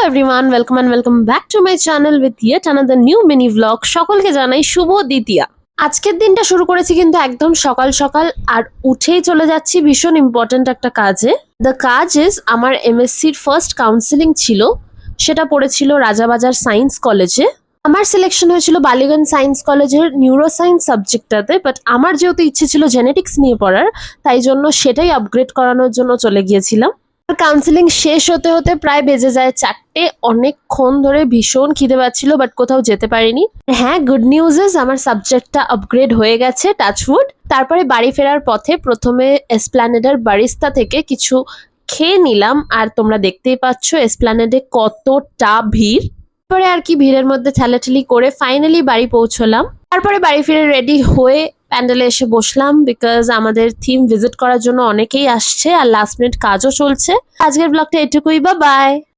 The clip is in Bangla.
Everyone, welcome back to my channel with yet another new mini vlog. সকলকে জানাই শুভ দ্বিতীয়া। আজকের দিনটা শুরু করেছি কিন্তু একদম সকাল সকাল, আর উঠেই চলে যাচ্ছি ভীষণ ইম্পর্ট্যান্ট একটা কাজে। দ্য কাজ ইজ আমার এমএসসির ফার্স্ট কাউন্সিলিং ছিল, সেটা পড়েছিল রাজাবাজার সায়েন্স কলেজে। আমার সিলেকশন হয়েছিল বালিগঞ্জ সায়েন্স কলেজের নিউরো সায়েন্স সাবজেক্টটাতে, বাট আমার যেহেতু ইচ্ছে ছিল জেনেটিক্স নিয়ে পড়ার, তাই জন্য সেটাই আপগ্রেড করানোর জন্য চলে গিয়েছিলাম। কাউন্সিলিং শেষ হতে হতে প্রায় বেজে যায় 4টে। অনেকক্ষণ ধরে ভীষণ খিদে পাচ্ছিল, বাট কোথাও যেতে পারিনি। হ্যাঁ, গুড নিউজ ইজ আমার সাবজেক্টটা আপগ্রেড হয়ে গেছে, টাচউড। তারপরে বাড়ি ফেরার পথে প্রথমে এসপ্ল্যানেডের বারিস্তা থেকে কিছু খেয়ে নিলাম, আর তোমরা দেখতেই পাচ্ছ এসপ্ল্যানেডে কতটা ভিড়। তারপরে আর কি ভিড়ের মধ্যে ঠেলাঠেলি করে ফাইনালি বাড়ি পৌঁছলাম। তারপরে বাড়ি ফিরে রেডি হয়ে প্যান্ডেলে এসে বসলাম, বিকজ আমাদের থিম ভিজিট করার জন্য অনেকেই আসছে আর লাস্ট মিনিট কাজও চলছে। আজকের ব্লগটা এটুকুই, বা বাই।